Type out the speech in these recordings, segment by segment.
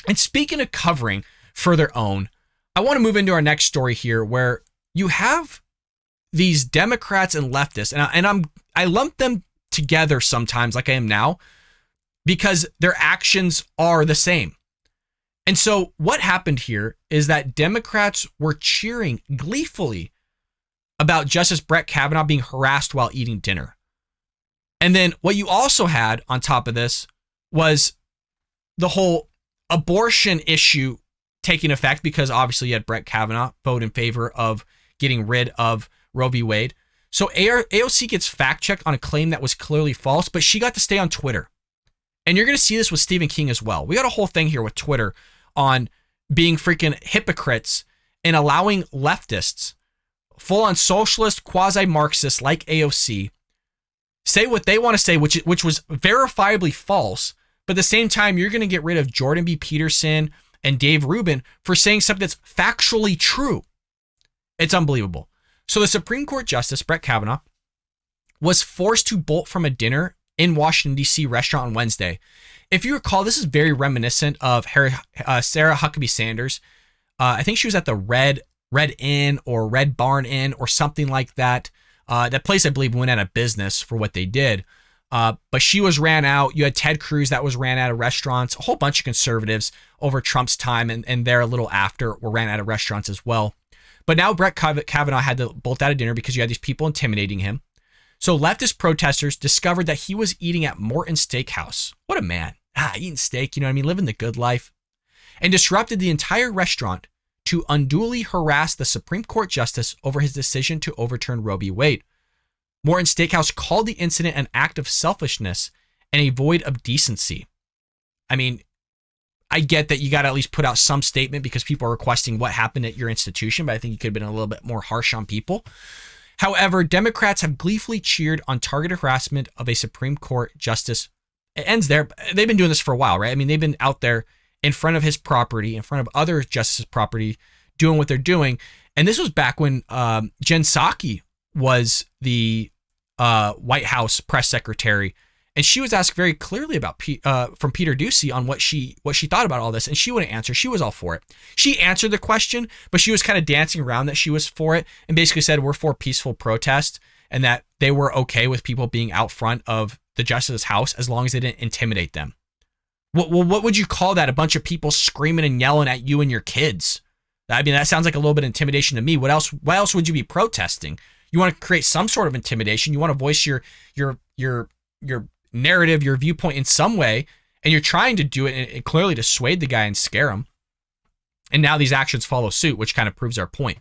And speaking of covering for their own, I want to move into our next story here where you have these Democrats and leftists, and I lump them together sometimes like I am now because their actions are the same. And so what happened here is that Democrats were cheering gleefully about Justice Brett Kavanaugh being harassed while eating dinner. And then what you also had on top of this was the whole abortion issue taking effect because obviously you had Brett Kavanaugh vote in favor of getting rid of Roe v. Wade. So AOC gets fact checked on a claim that was clearly false, but she got to stay on Twitter. And you're going to see this with Stephen King as well. We got a whole thing here with Twitter on being freaking hypocrites and allowing leftists, full-on socialist, quasi-Marxists like AOC, say what they want to say, which was verifiably false. But at the same time, you're going to get rid of Jordan B. Peterson and Dave Rubin for saying something that's factually true. It's unbelievable. So the Supreme Court Justice, Brett Kavanaugh, was forced to bolt from a dinner in Washington, D.C. restaurant on Wednesday. If you recall, this is very reminiscent of Sarah Huckabee Sanders. I think she was at the Red Inn or Red Barn Inn or something like that. That place, I believe, went out of business for what they did. But she was ran out. You had Ted Cruz that was ran out of restaurants. A whole bunch of conservatives over Trump's time and there a little after were ran out of restaurants as well. But now Brett Kavanaugh had to bolt out of dinner because you had these people intimidating him. So leftist protesters discovered that he was eating at Morton's Steakhouse. What a man. Eating steak, you know what I mean? Living the good life. And disrupted the entire restaurant to unduly harass the Supreme Court justice over his decision to overturn Roe v. Wade. Morton's Steakhouse called the incident an act of selfishness and a void of decency. I mean, I get that you got to at least put out some statement because people are requesting what happened at your institution, but I think you could have been a little bit more harsh on people. However, Democrats have gleefully cheered on targeted harassment of a Supreme Court justice. It ends there. They've been doing this for a while, right? I mean, they've been out there in front of his property, in front of other justices' property, doing what they're doing. And this was back when Jen Psaki was the White House press secretary, and she was asked very clearly about from Peter Doocy on what she thought about all this, and she wouldn't answer. She was all for it. She answered the question, but she was kind of dancing around that she was for it, and basically said we're for peaceful protest and that they were okay with people being out front of the justice's house as long as they didn't intimidate them. What would you call that? A bunch of people screaming and yelling at you and your kids. I mean, that sounds like a little bit of intimidation to me. What else would you be protesting? You want to create some sort of intimidation. You want to voice your narrative, your viewpoint in some way, and you're trying to do it and clearly dissuade the guy and scare him. And now these actions follow suit, which kind of proves our point.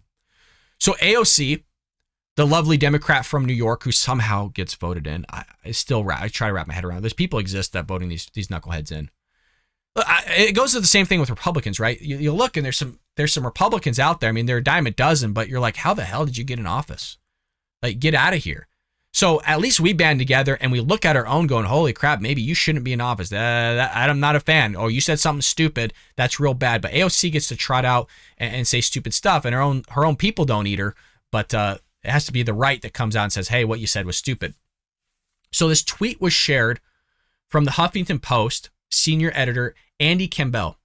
So AOC, the lovely Democrat from New York who somehow gets voted in, I try to wrap my head around. There's people exist that voting these knuckleheads in. It goes to the same thing with Republicans, right? You look and there's some Republicans out there. I mean, they're a dime a dozen, but you're like, how the hell did you get in office? Like, get out of here. So at least we band together and we look at our own going, holy crap, maybe you shouldn't be in office. I'm not a fan. Oh, you said something stupid. That's real bad. But AOC gets to trot out and say stupid stuff, and her own people don't eat her. But it has to be the right that comes out and says, hey, what you said was stupid. So this tweet was shared from the Huffington Post senior editor Andy Campbell,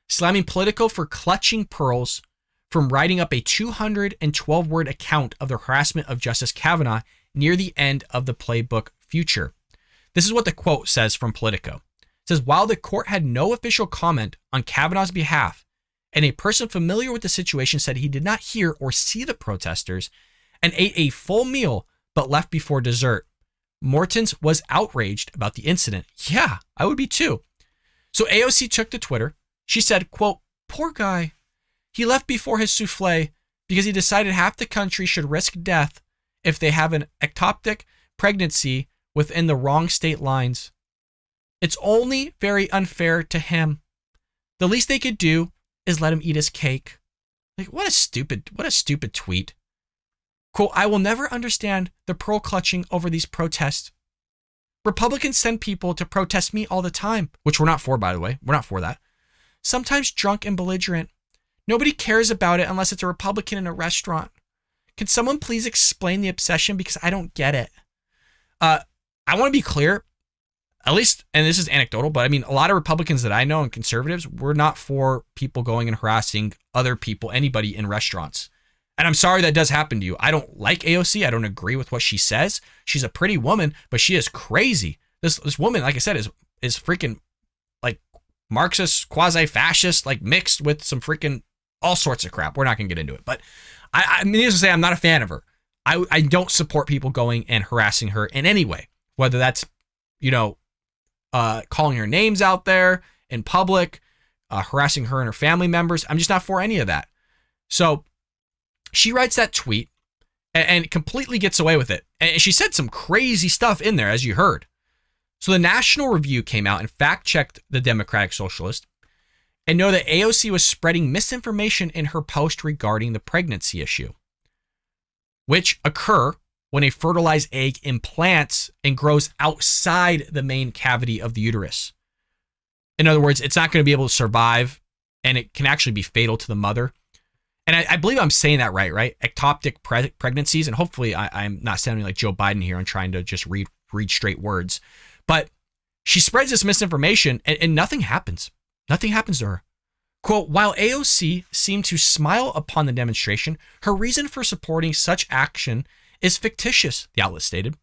slamming Politico for clutching pearls from writing up a 212-word account of the harassment of Justice Kavanaugh near the end of the playbook Future. This is what the quote says from Politico. It says, while the court had no official comment on Kavanaugh's behalf, and a person familiar with the situation said he did not hear or see the protesters and ate a full meal but left before dessert, Morton's was outraged about the incident. Yeah, I would be too. So AOC took to Twitter. She said, quote, poor guy. He left before his souffle because he decided half the country should risk death if they have an ectopic pregnancy within the wrong state lines. It's only very unfair to him. The least they could do is let him eat his cake. Like, what a stupid tweet. Quote, I will never understand the pearl clutching over these protests. Republicans send people to protest me all the time, which we're not for, by the way. We're not for that. Sometimes drunk and belligerent. Nobody cares about it unless it's a Republican in a restaurant. Can someone please explain the obsession? Because I don't get it. I want to be clear. at least, and this is anecdotal, but I mean, a lot of Republicans that I know and conservatives were not for people going and harassing other people, anybody in restaurants. And I'm sorry that does happen to you. I don't like AOC. I don't agree with what she says. She's a pretty woman, but she is crazy. This woman, like I said, is freaking like Marxist, quasi-fascist, like mixed with some freaking all sorts of crap. We're not going to get into it. But I mean, needless to say, I'm not a fan of her. I don't support people going and harassing her in any way, whether that's, calling her names out there in public, harassing her and her family members. I'm just not for any of that. So she writes that tweet and completely gets away with it. And she said some crazy stuff in there, as you heard. So the National Review came out and fact-checked the Democratic Socialist and know that AOC was spreading misinformation in her post regarding the pregnancy issue, which occur when a fertilized egg implants and grows outside the main cavity of the uterus. In other words, it's not going to be able to survive, and it can actually be fatal to the mother. And I believe I'm saying that right? Ectopic pregnancies, and hopefully I'm not sounding like Joe Biden here and trying to just read straight words. But she spreads this misinformation, and nothing happens. Nothing happens to her. Quote, while AOC seemed to smile upon the demonstration, her reason for supporting such action is fictitious, the outlet stated.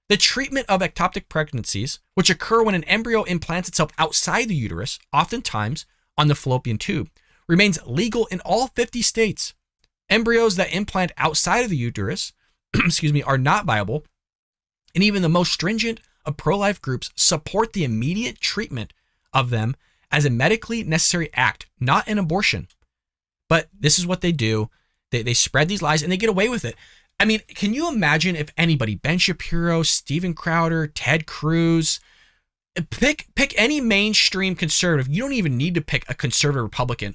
The treatment of ectopic pregnancies, which occur when an embryo implants itself outside the uterus, oftentimes on the fallopian tube, remains legal in all 50 states. Embryos that implant outside of the uterus, are not viable, and even the most stringent of pro-life groups support the immediate treatment of them as a medically necessary act, not an abortion. But this is what they do. They spread these lies and they get away with it. I mean, can you imagine if anybody, Ben Shapiro, Steven Crowder, Ted Cruz, pick any mainstream conservative. You don't even need to pick a conservative Republican.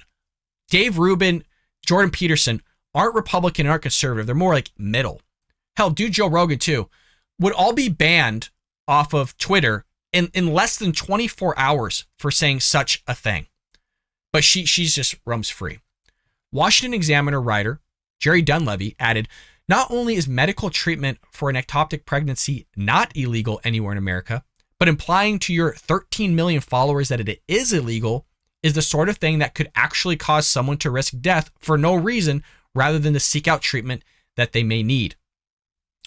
Dave Rubin, Jordan Peterson aren't Republican, aren't conservative. They're more like middle. Hell, dude, Joe Rogan too, would all be banned off of Twitter in less than 24 hours for saying such a thing. But she's just roams free. Washington Examiner writer Jerry Dunleavy added, not only is medical treatment for an ectopic pregnancy not illegal anywhere in America, but implying to your 13 million followers that it is illegal is the sort of thing that could actually cause someone to risk death for no reason rather than to seek out treatment that they may need.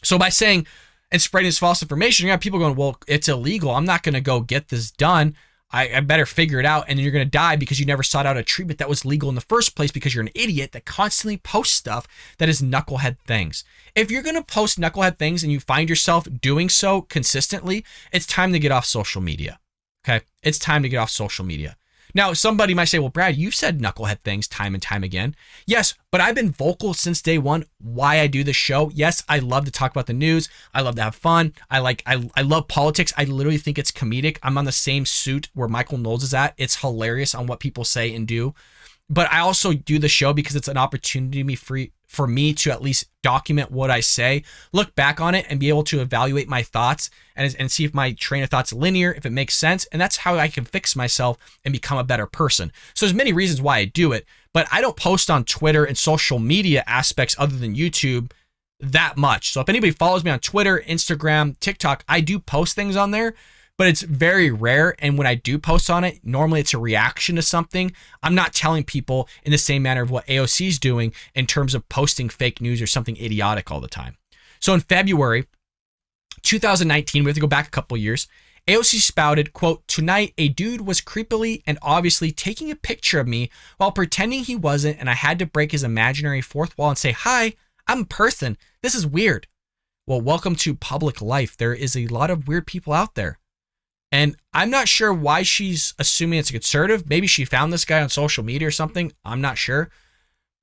So by saying and spreading this false information, you're going to have people going, well, it's illegal. I'm not going to go get this done. I better figure it out. And then you're going to die because you never sought out a treatment that was legal in the first place because you're an idiot that constantly posts stuff that is knucklehead things. If you're going to post knucklehead things and you find yourself doing so consistently, it's time to get off social media. Okay? It's time to get off social media. Now, somebody might say, well, Brad, you've said knucklehead things time and time again. Yes, but I've been vocal since day one why I do this show. Yes, I love to talk about the news. I love to have fun. I love politics. I literally think it's comedic. I'm on the same suit where Michael Knowles is at. It's hilarious on what people say and do. But I also do the show because it's an opportunity for me to at least document what I say, look back on it, and be able to evaluate my thoughts and see if my train of thought's linear, if it makes sense. And that's how I can fix myself and become a better person. So there's many reasons why I do it, but I don't post on Twitter and social media aspects other than YouTube that much. So if anybody follows me on Twitter, Instagram, TikTok, I do post things on there, but it's very rare. And when I do post on it, normally it's a reaction to something. I'm not telling people in the same manner of what AOC is doing in terms of posting fake news or something idiotic all the time. So in February 2019, we have to go back a couple years, AOC spouted, quote, tonight a dude was creepily and obviously taking a picture of me while pretending he wasn't, and I had to break his imaginary fourth wall and say, hi, I'm a person. This is weird. Well, welcome to public life. There is a lot of weird people out there. And I'm not sure why she's assuming it's a conservative. Maybe she found this guy on social media or something. I'm not sure.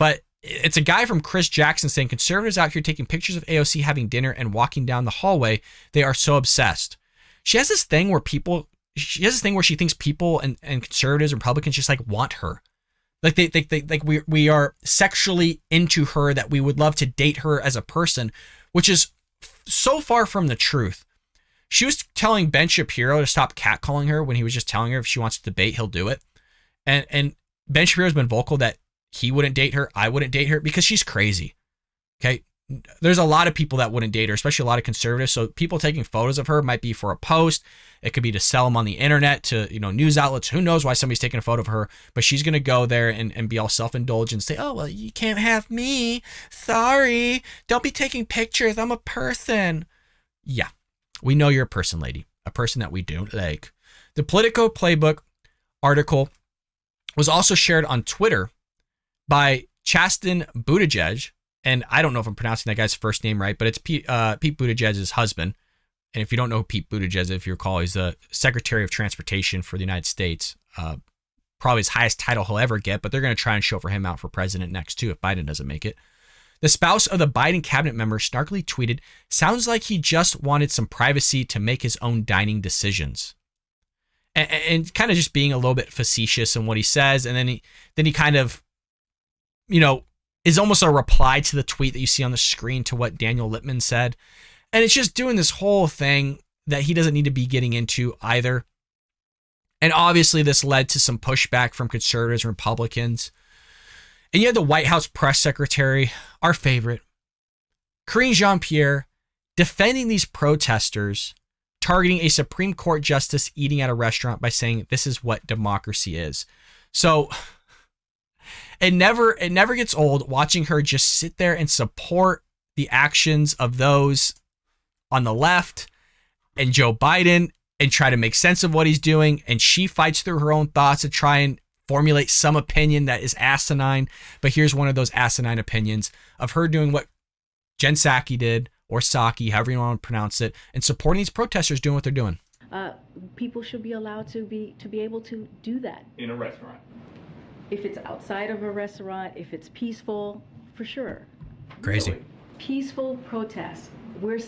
But it's a guy from Chris Jackson saying conservatives out here taking pictures of AOC having dinner and walking down the hallway. They are so obsessed. She has this thing where she thinks people and conservatives and Republicans just like want her. Like we are sexually into her, that we would love to date her as a person, which is so far from the truth. She was telling Ben Shapiro to stop catcalling her when he was just telling her if she wants to debate, he'll do it. And Ben Shapiro's been vocal that he wouldn't date her, I wouldn't date her, because she's crazy. Okay? there's a lot of people that wouldn't date her, especially a lot of conservatives. So people taking photos of her might be for a post. It could be to sell them on the internet to, news outlets. Who knows why somebody's taking a photo of her, but she's going to go there and be all self-indulgent and say, oh, well, you can't have me. Sorry. Don't be taking pictures. I'm a person. Yeah, we know you're a person, lady. A person that we don't like. The Politico Playbook article was also shared on Twitter by Chasten Buttigieg. And I don't know if I'm pronouncing that guy's first name right, but it's Pete Buttigieg's husband. And if you don't know who Pete Buttigieg is, if you recall, he's the Secretary of Transportation for the United States. Probably his highest title he'll ever get, but they're going to try and chauffeur him out for president next too if Biden doesn't make it. The spouse of the Biden cabinet member snarkily tweeted, "Sounds like he just wanted some privacy to make his own dining decisions." And kind of just being a little bit facetious in what he says. And then he kind of, is almost a reply to the tweet that you see on the screen to what Daniel Lippman said. And it's just doing this whole thing that he doesn't need to be getting into either. And obviously this led to some pushback from conservatives and Republicans. And you had the White House press secretary, our favorite, Karine Jean-Pierre, defending these protesters, targeting a Supreme Court justice eating at a restaurant by saying this is what democracy is. So it never gets old watching her just sit there and support the actions of those on the left and Joe Biden and try to make sense of what he's doing. And she fights through her own thoughts to try and formulate some opinion that is asinine. But here's one of those asinine opinions of her doing what Jen Psaki did, or Psaki, however you want to pronounce it, and supporting these protesters doing what they're doing. People should be allowed to be able to do that. In a restaurant. If it's outside of a restaurant, if it's peaceful, for sure. Crazy. Really? Peaceful protest. Your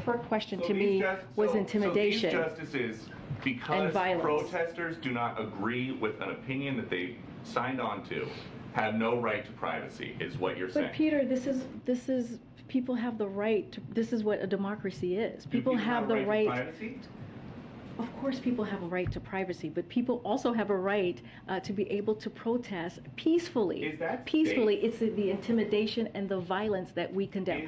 first question to me was intimidation. So these justices, because protesters do not agree with an opinion that they signed on to, have no right to privacy, is what you're saying. But Peter, this is people have the right to, this is what a democracy is. People have the right to privacy? Of course people have a right to privacy, but people also have a right to be able to protest peacefully. Is that peacefully? It's the intimidation and the violence that we condemn.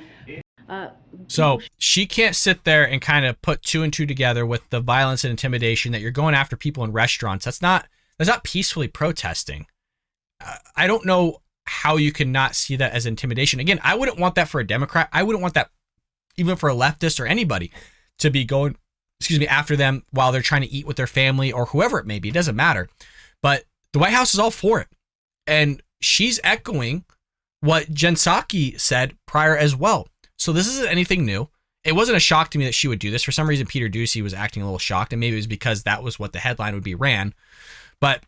So she can't sit there and kind of put two and two together with the violence and intimidation that you're going after people in restaurants. That's not peacefully protesting. I don't know how you can not see that as intimidation. Again, I wouldn't want that for a Democrat. I wouldn't want that even for a leftist or anybody to be going, after them while they're trying to eat with their family or whoever it may be. It doesn't matter. But the White House is all for it. And she's echoing what Jen Psaki said prior as well. So this isn't anything new. It wasn't a shock to me that she would do this. For some reason, Peter Doocy was acting a little shocked, and maybe it was because that was what the headline would be ran. But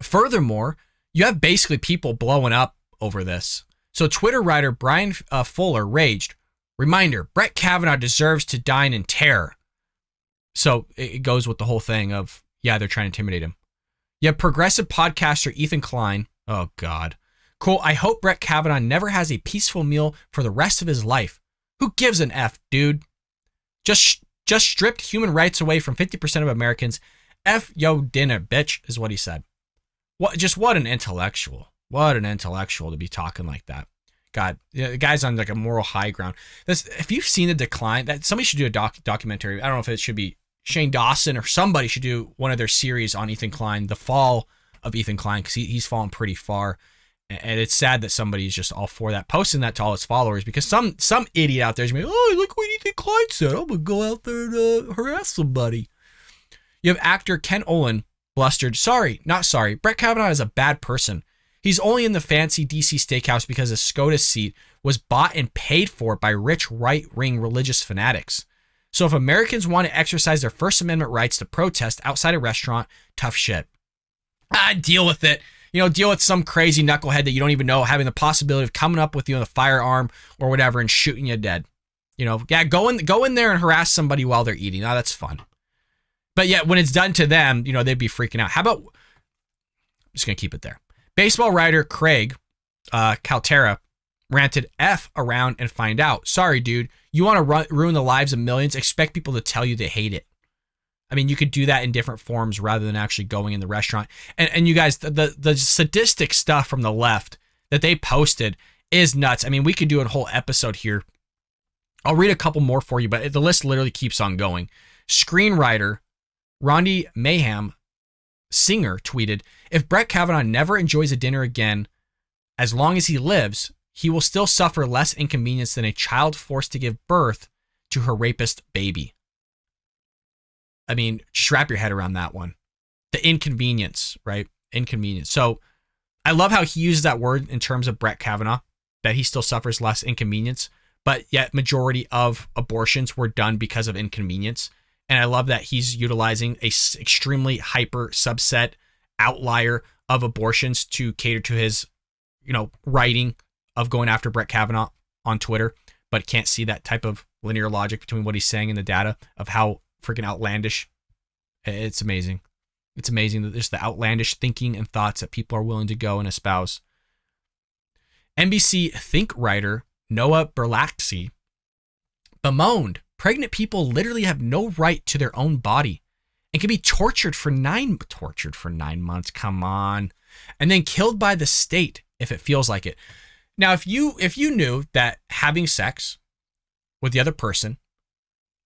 furthermore, you have basically people blowing up over this. So Twitter writer Brian Fuller raged, "Reminder, Brett Kavanaugh deserves to dine in terror." So it goes with the whole thing of, yeah, they're trying to intimidate him. You have progressive podcaster Ethan Klein. Oh, God. Cool. "I hope Brett Kavanaugh never has a peaceful meal for the rest of his life. Who gives an F, dude? Just stripped human rights away from 50% of Americans. F yo dinner, bitch," is what he said. What an intellectual. What an intellectual to be talking like that. God, the guy's on like a moral high ground. If you've seen the decline, that somebody should do a documentary. I don't know if it should be Shane Dawson or somebody should do one of their series on Ethan Klein, the fall of Ethan Klein, because he's fallen pretty far. And it's sad that somebody's just all for that, posting that to all his followers, because some idiot out there is going to be, "Oh, look what Ethan Klein said. I'm going to go out there and harass somebody." You have actor Ken Olin blustered, "Sorry, not sorry. Brett Kavanaugh is a bad person. He's only in the fancy DC steakhouse because his SCOTUS seat was bought and paid for by rich right-wing religious fanatics. So if Americans want to exercise their First Amendment rights to protest outside a restaurant, tough shit. Deal with it. Deal with some crazy knucklehead that you don't even know having the possibility of coming up with you with a firearm or whatever and shooting you dead. Go in there and harass somebody while they're eating. Now that's fun. But yet when it's done to them, they'd be freaking out. How about, I'm just going to keep it there. Baseball writer Craig Caltera ranted, "F around and find out. Sorry, dude. You want to ruin the lives of millions? Expect people to tell you they hate it." I mean, you could do that in different forms rather than actually going in the restaurant. And you guys, the sadistic stuff from the left that they posted is nuts. I mean, we could do a whole episode here. I'll read a couple more for you, but the list literally keeps on going. Screenwriter Rondi Mayhem Singer tweeted, if Brett Kavanaugh never enjoys a dinner again, as long as he lives, he will still suffer less inconvenience than a child forced to give birth to her rapist baby. I mean, just wrap your head around that one. The inconvenience, right? Inconvenience. So I love how he uses that word in terms of Brett Kavanaugh, that he still suffers less inconvenience, but yet majority of abortions were done because of inconvenience. And I love that he's utilizing a extremely hyper subset outlier of abortions to cater to his, writing of going after Brett Kavanaugh on Twitter, but can't see that type of linear logic between what he's saying and the data of how freaking outlandish. It's amazing. It's amazing that there's the outlandish thinking and thoughts that people are willing to go and espouse. NBC Think writer Noah Berlaxi bemoaned pregnant people literally have no right to their own body and can be tortured for 9 months. Come on. And then killed by the state if it feels like it. Now, if you knew that having sex with the other person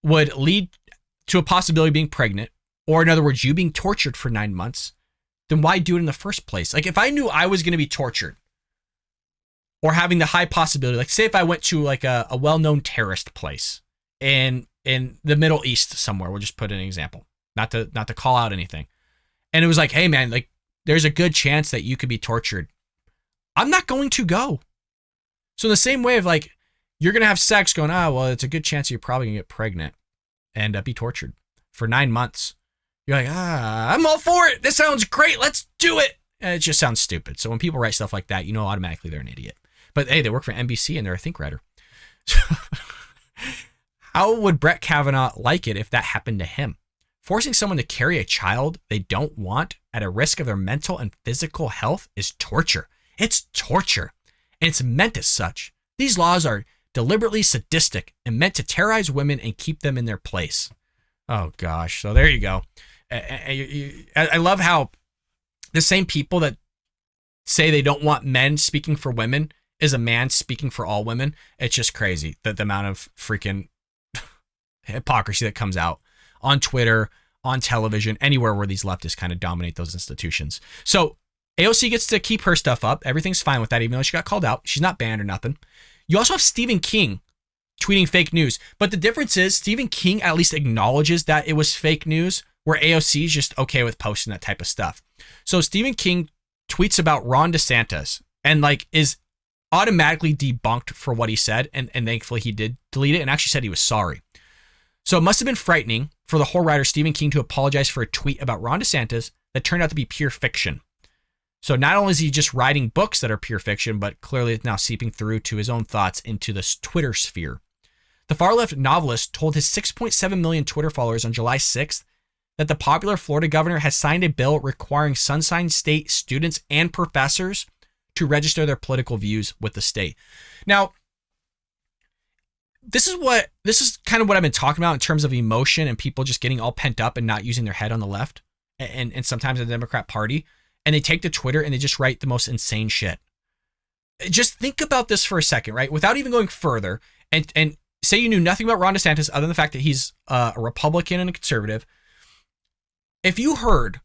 would lead to a possibility of being pregnant, or in other words, you being tortured for 9 months, then why do it in the first place? Like if I knew I was going to be tortured or having the high possibility, like say if I went to like a well-known terrorist place in the Middle East somewhere, we'll just put an example, not to call out anything. And it was like, hey man, like there's a good chance that you could be tortured. I'm not going to go. So in the same way of like, you're going to have sex going, well, it's a good chance you're probably going to get pregnant and be tortured for 9 months. You're like, I'm all for it. This sounds great. Let's do it. And it just sounds stupid. So when people write stuff like that, automatically they're an idiot. But hey, they work for NBC and they're a think writer. How would Brett Kavanaugh like it if that happened to him? Forcing someone to carry a child they don't want at a risk of their mental and physical health is torture. It's torture. And it's meant as such. These laws are deliberately sadistic and meant to terrorize women and keep them in their place. Oh gosh. So there you go. I love how the same people that say they don't want men speaking for women is a man speaking for all women. It's just crazy that the amount of freaking hypocrisy that comes out on Twitter, on television, anywhere where these leftists kind of dominate those institutions. So AOC gets to keep her stuff up. Everything's fine with that, even though she got called out. She's not banned or nothing. You also have Stephen King tweeting fake news. But the difference is Stephen King at least acknowledges that it was fake news, where AOC is just okay with posting that type of stuff. So Stephen King tweets about Ron DeSantis and like is automatically debunked for what he said. And thankfully he did delete it and actually said he was sorry. So it must have been frightening for the horror writer Stephen King to apologize for a tweet about Ron DeSantis that turned out to be pure fiction. So not only is he just writing books that are pure fiction, but clearly it's now seeping through to his own thoughts into this Twitter sphere. The far-left novelist told his 6.7 million Twitter followers on July 6th that the popular Florida governor has signed a bill requiring Sunshine State students and professors to register their political views with the state. Now, this is kind of what I've been talking about in terms of emotion and people just getting all pent up and not using their head on the left and sometimes the Democrat Party. And they take to Twitter and they just write the most insane shit. Just think about this for a second, right? Without even going further and say you knew nothing about Ron DeSantis other than the fact that he's a Republican and a conservative. If you heard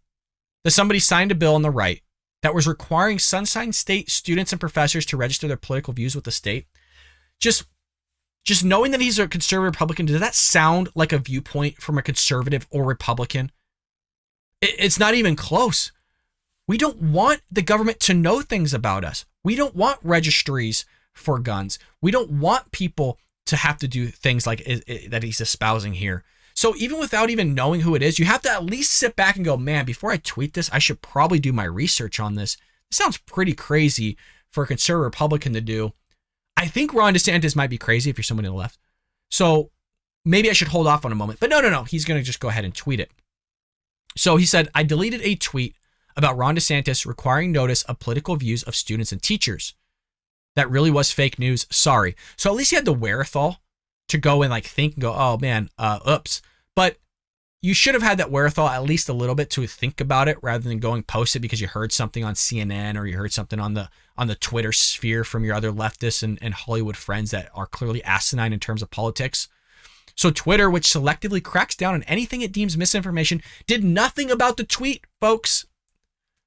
that somebody signed a bill on the right that was requiring Sunshine State students and professors to register their political views with the state, just knowing that he's a conservative Republican, does that sound like a viewpoint from a conservative or Republican? It's not even close. We don't want the government to know things about us. We don't want registries for guns. We don't want people to have to do things like that he's espousing here. So even without even knowing who it is, you have to at least sit back and go, man, before I tweet this, I should probably do my research on this. This sounds pretty crazy for a conservative Republican to do. I think Ron DeSantis might be crazy if you're somebody on the left. So maybe I should hold off on a moment. But no. He's going to just go ahead and tweet it. So he said, I deleted a tweet about Ron DeSantis requiring notice of political views of students and teachers. That really was fake news. Sorry. So at least he had the wherewithal to go and like think and go, oh man, oops. But you should have had that wherewithal at least a little bit to think about it rather than going post it because you heard something on CNN or you heard something on the Twitter sphere from your other leftists and Hollywood friends that are clearly asinine in terms of politics. So Twitter, which selectively cracks down on anything it deems misinformation, did nothing about the tweet, folks,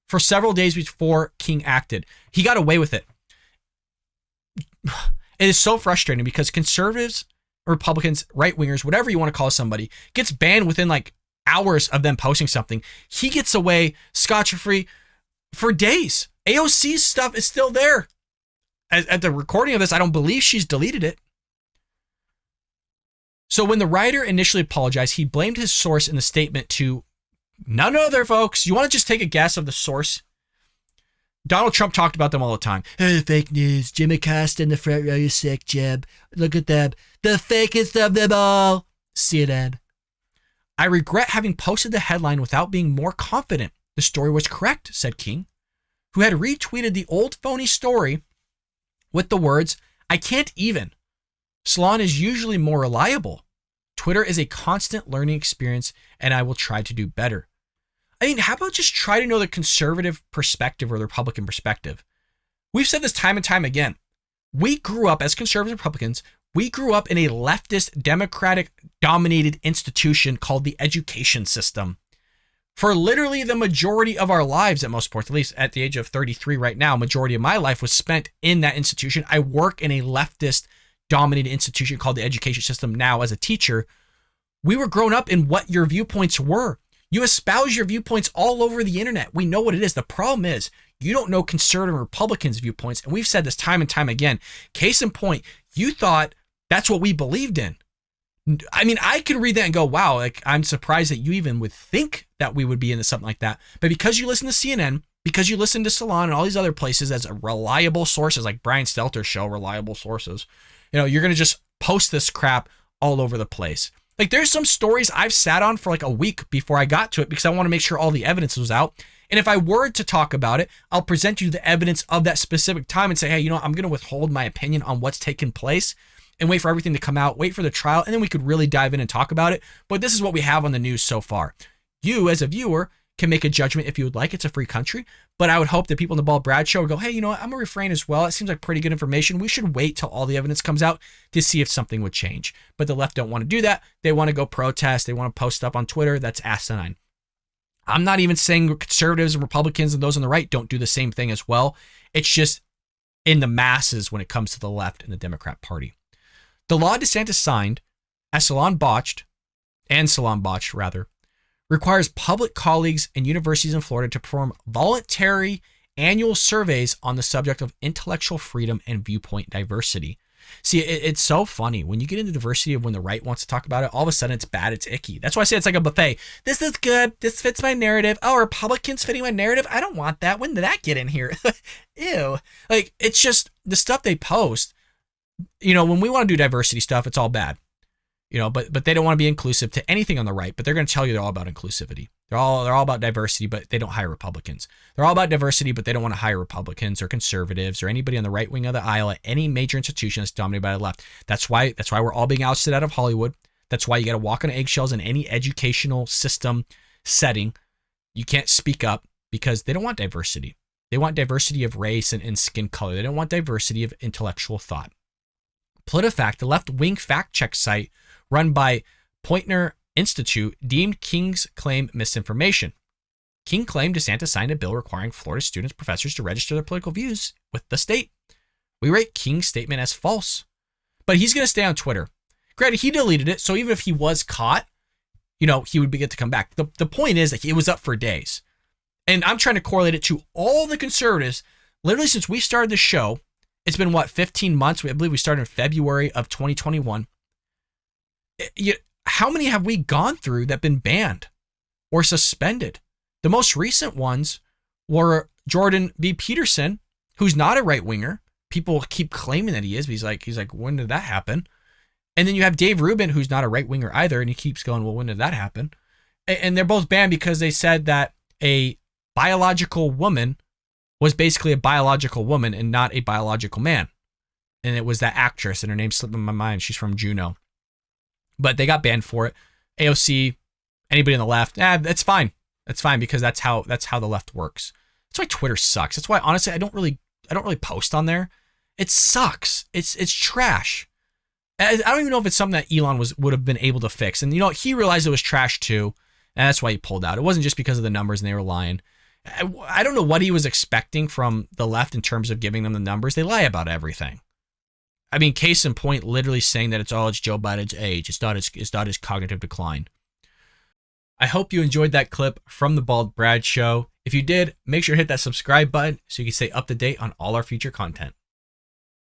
for several days before King acted. He got away with it. It is so frustrating because conservatives, Republicans, right-wingers, whatever you want to call somebody, gets banned within like hours of them posting something. He gets away scotch-free for days. AOC's stuff is still there. At the recording of this, I don't believe she's deleted it. So when the writer initially apologized, he blamed his source in the statement to none other, folks. You want to just take a guess of the source? Donald Trump talked about them all the time. Hey, fake news. Jim Acosta in the front row, you're sick, Jeb. Look at them. The fakest of them all. CNN. I regret having posted the headline without being more confident the story was correct, said King, who had retweeted the old phony story with the words, I can't even. Salon is usually more reliable. Twitter is a constant learning experience, and I will try to do better. I mean, how about just try to know the conservative perspective or the Republican perspective? We've said this time and time again. We grew up as conservative Republicans. We grew up in a leftist, Democratic-dominated institution called the education system. For literally the majority of our lives at most points, at least at the age of 33 right now, majority of my life was spent in that institution. I work in a leftist dominated institution called the education system now as a teacher. We were grown up in what your viewpoints were. You espouse your viewpoints all over the internet. We know what it is. The problem is you don't know conservative and Republicans' viewpoints. And we've said this time and time again. Case in point, you thought that's what we believed in. I mean, I can read that and go, wow, like I'm surprised that you even would think that we would be into something like that. But because you listen to CNN, because you listen to Salon and all these other places as reliable sources, like Brian Stelter's show, reliable sources, you're going to just post this crap all over the place. Like there's some stories I've sat on for like a week before I got to it because I want to make sure all the evidence was out. And if I were to talk about it, I'll present you the evidence of that specific time and say, hey, I'm going to withhold my opinion on what's taken place and wait for everything to come out, wait for the trial, and then we could really dive in and talk about it. But this is what we have on the news so far. You, as a viewer, can make a judgment if you would like. It's a free country. But I would hope that people in the Bald Brad show would go, hey, I'm going to refrain as well. It seems like pretty good information. We should wait till all the evidence comes out to see if something would change. But the left don't want to do that. They want to go protest. They want to post up on Twitter. That's asinine. I'm not even saying conservatives and Republicans and those on the right don't do the same thing as well. It's just in the masses when it comes to the left and the Democrat Party. The law DeSantis signed, as Salon botched, requires public colleagues and universities in Florida to perform voluntary annual surveys on the subject of intellectual freedom and viewpoint diversity. See, it's so funny. When you get into diversity of when the right wants to talk about it, all of a sudden it's bad, it's icky. That's why I say it's like a buffet. This is good. This fits my narrative. Oh, Republicans fitting my narrative? I don't want that. When did that get in here? Ew. Like, it's just the stuff they post. When we want to do diversity stuff, it's all bad. But they don't want to be inclusive to anything on the right, but they're going to tell you they're all about inclusivity. They're all about diversity, but they don't hire Republicans. They're all about diversity, but they don't want to hire Republicans or conservatives or anybody on the right wing of the aisle at any major institution that's dominated by the left. That's why we're all being ousted out of Hollywood. That's why you got to walk on eggshells in any educational system setting. You can't speak up because they don't want diversity. They want diversity of race and skin color. They don't want diversity of intellectual thought. PolitiFact, the left-wing fact-check site run by Poynter Institute, deemed King's claim misinformation. King claimed DeSantis signed a bill requiring Florida students, professors to register their political views with the state. We rate King's statement as false, but he's going to stay on Twitter. Granted, he deleted it, so even if he was caught, he would get to come back. The point is that it was up for days. And I'm trying to correlate it to all the conservatives, literally since we started the show. It's been, 15 months? I believe we started in February of 2021. How many have we gone through that have been banned or suspended? The most recent ones were Jordan B. Peterson, who's not a right-winger. People keep claiming that he is, but he's like, when did that happen? And then you have Dave Rubin, who's not a right-winger either, and he keeps going, well, when did that happen? And they're both banned because they said that a biological woman was basically a biological woman and not a biological man. And it was that actress, and her name slipped in my mind. She's from Juno. But they got banned for it. AOC Anybody on the left, that's fine. That's fine because that's how the left works. That's why Twitter sucks. That's why honestly I don't really post on there. It sucks. It's trash. I don't even know if it's something that Elon would have been able to fix. And he realized it was trash too, and that's why he pulled out. It wasn't just because of the numbers and they were lying. I don't know what he was expecting from the left in terms of giving them the numbers. They lie about everything. I mean, case in point, literally saying that it's Joe Biden's age. It's not his cognitive decline. I hope you enjoyed that clip from the Bald Brad Show. If you did, make sure to hit that subscribe button so you can stay up to date on all our future content.